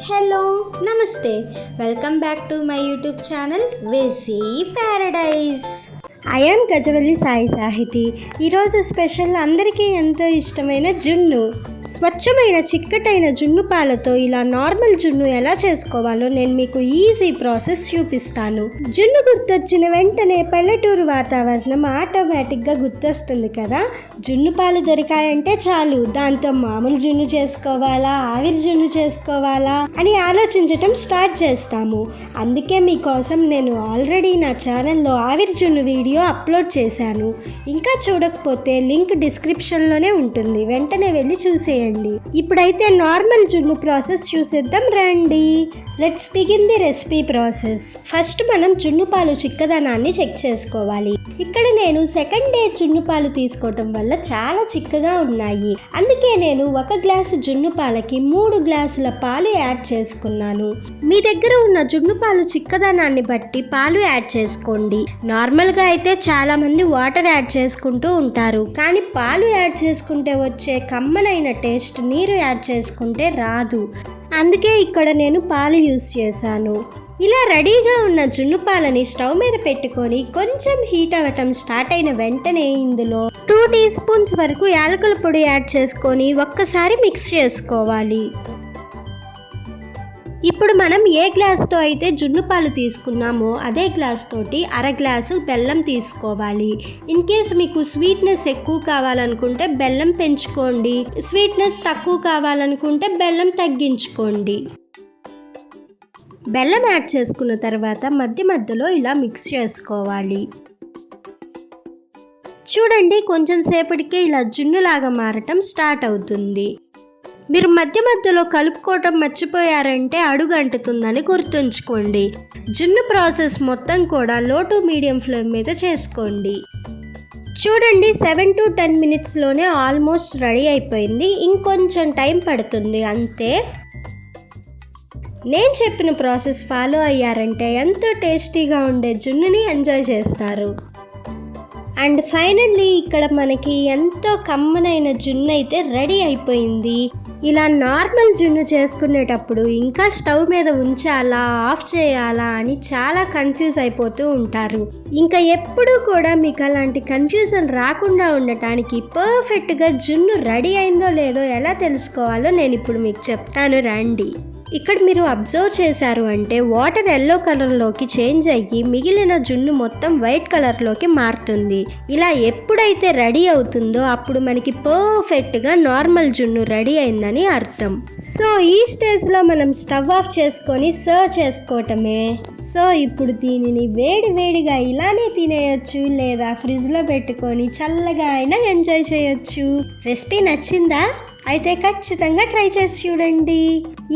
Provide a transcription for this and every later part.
Hello నమస్తే welcome back to my YouTube channel వేసీ paradise. I am Gajavalli Sai Sahithi. ఈరోజు special అందరికీ ఎంతో ఇష్టమైన జున్ను. స్వచ్ఛమైన చిక్కటైన జున్ను పాలతో ఇలా నార్మల్ జున్ను ఎలా చేసుకోవాలో నేను మీకు ఈజీ ప్రాసెస్ చూపిస్తాను. జున్ను గుర్తొచ్చిన వెంటనే పల్లెటూరు వాతావరణం ఆటోమేటిక్గా గుర్తొస్తుంది కదా. జున్ను పాలు దొరికాయంటే చాలు దాంతో మామూలు జున్ను చేసుకోవాలా, ఆవిరి జున్ను చేసుకోవాలా అని ఆలోచించటం స్టార్ట్ చేస్తాము. అందుకే మీకోసం నేను ఆల్రెడీ నా ఛానల్లో ఆవిరి జున్ను వీడియో అప్లోడ్ చేశాను. ఇంకా చూడకపోతే లింక్ డిస్క్రిప్షన్లోనే ఉంటుంది, వెంటనే వెళ్ళి చూసేయండి. ఇప్పుడైతే నార్మల్ జున్ను ప్రాసెస్ చూసేద్దాం రండి. Let's begin the recipe process. First మనం జున్ను పాలు చిక్కదనాన్ని చెక్ చేసుకోవాలి. ఇక్కడ నేను సెకండ్ డే జున్ను పాలు తీసుకోవటం వల్ల చాలా చిక్కగా ఉన్నాయి. అందుకే నేను 1 గ్లాసు జున్ను పాలకి 3 గ్లాసుల పాలు యాడ్ చేసుకున్నాను. మీ దగ్గర ఉన్న జున్ను పాలు చిక్కదనాన్ని బట్టి పాలు యాడ్ చేసుకోండి. నార్మల్గా అయితే చాలా మంది వాటర్ యాడ్ చేసుకుంటూ ఉంటారు, కానీ పాలు యాడ్ చేసుకుంటే వచ్చే కమ్మనైన టేస్ట్ నీరు యాడ్ చేసుకుంటే రాదు. అందుకే ఇక్కడ నేను పాలు యూస్ చేశాను. ఇలా రెడీగా ఉన్న జున్ను పాలని స్టవ్ మీద పెట్టుకొని కొంచెం హీట్ అవ్వటం స్టార్ట్ అయిన వెంటనే ఇందులో 2 టీ స్పూన్స్ వరకు యాలకుల పొడి యాడ్ చేసుకొని ఒక్కసారి మిక్స్ చేసుకోవాలి. ఇప్పుడు మనం ఏ గ్లాస్తో అయితే జున్ను పాలు తీసుకున్నామో అదే గ్లాస్ తోటి 1/2 గ్లాసు బెల్లం తీసుకోవాలి. ఇన్ కేస్ మీకు స్వీట్నెస్ ఎక్కువ కావాలనుకుంటే బెల్లం పెంచుకోండి, స్వీట్నెస్ తక్కువ కావాలనుకుంటే బెల్లం తగ్గించుకోండి. బెల్లం యాడ్ చేసుకున్న తర్వాత మధ్య మధ్యలో ఇలా మిక్స్ చేసుకోవాలి. చూడండి, కొంచెం సేపటికే ఇలా జున్నులాగా మారటం స్టార్ట్ అవుతుంది. మీరు మధ్య మధ్యలో కలుపుకోవటం మర్చిపోయారంటే అడుగు అంటుతుందని గుర్తుంచుకోండి. జున్ను ప్రాసెస్ మొత్తం కూడా లో టు మీడియం ఫ్లేమ్ మీద చేసుకోండి. చూడండి, 7 to 10 మినిట్స్లోనే ఆల్మోస్ట్ రెడీ అయిపోయింది. ఇంకొంచెం టైం పడుతుంది అంతే. నేను చెప్పిన ప్రాసెస్ ఫాలో అయ్యారంటే ఎంతో టేస్టీగా ఉండే జున్నుని ఎంజాయ్ చేస్తారు. అండ్ ఫైనల్లీ ఇక్కడ మనకి ఎంతో కమ్మనైన జున్ను అయితే రెడీ అయిపోయింది. ఇలా నార్మల్ జున్ను చేసుకునేటప్పుడు ఇంకా స్టవ్ మీద ఉంచాలా, ఆఫ్ చేయాలా అని చాలా కన్ఫ్యూజ్ అయిపోతూ ఉంటారు. ఇంకా ఎప్పుడూ కూడా మీకు అలాంటి కన్ఫ్యూజన్ రాకుండా ఉండటానికి పర్ఫెక్ట్గా జున్ను రెడీ అయిందో లేదో ఎలా తెలుసుకోవాలో నేను ఇప్పుడు మీకు చెప్తాను రండి. ఇక్కడ మీరు అబ్జర్వ్ చేశారు అంటే వాటర్ ఎల్లో కలర్లోకి చేంజ్ అయ్యి మిగిలిన జున్ను మొత్తం వైట్ కలర్లోకి మారుతుంది. ఇలా ఎప్పుడైతే రెడీ అవుతుందో అప్పుడు మనకి పర్ఫెక్ట్గా నార్మల్ జున్ను రెడీ అయిందని అర్థం. సో ఈ స్టేజ్లో మనం స్టవ్ ఆఫ్ చేసుకొని సర్వ్ చేసుకోవటమే. సో ఇప్పుడు దీనిని వేడి వేడిగా ఇలానే తినేయచ్చు, లేదా ఫ్రిడ్జ్లో పెట్టుకొని చల్లగా అయినా ఎంజాయ్ చేయొచ్చు. రెసిపీ నచ్చిందా? అయితే ఖచ్చితంగా ట్రై చేసి చూడండి.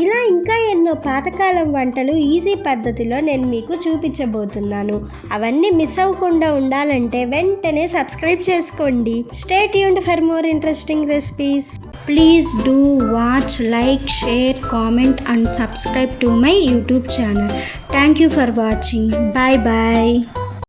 ఇలా ఇంకా ఎన్నో పాతకాలం వంటలు ఈజీ పద్ధతిలో నేను మీకు చూపించబోతున్నాను. అవన్నీ మిస్ అవ్వకుండా ఉండాలంటే వెంటనే సబ్స్క్రైబ్ చేసుకోండి. Stay tuned for more interesting recipes. Please do watch, like, share, comment and subscribe to my YouTube channel. Thank you for watching. Bye bye.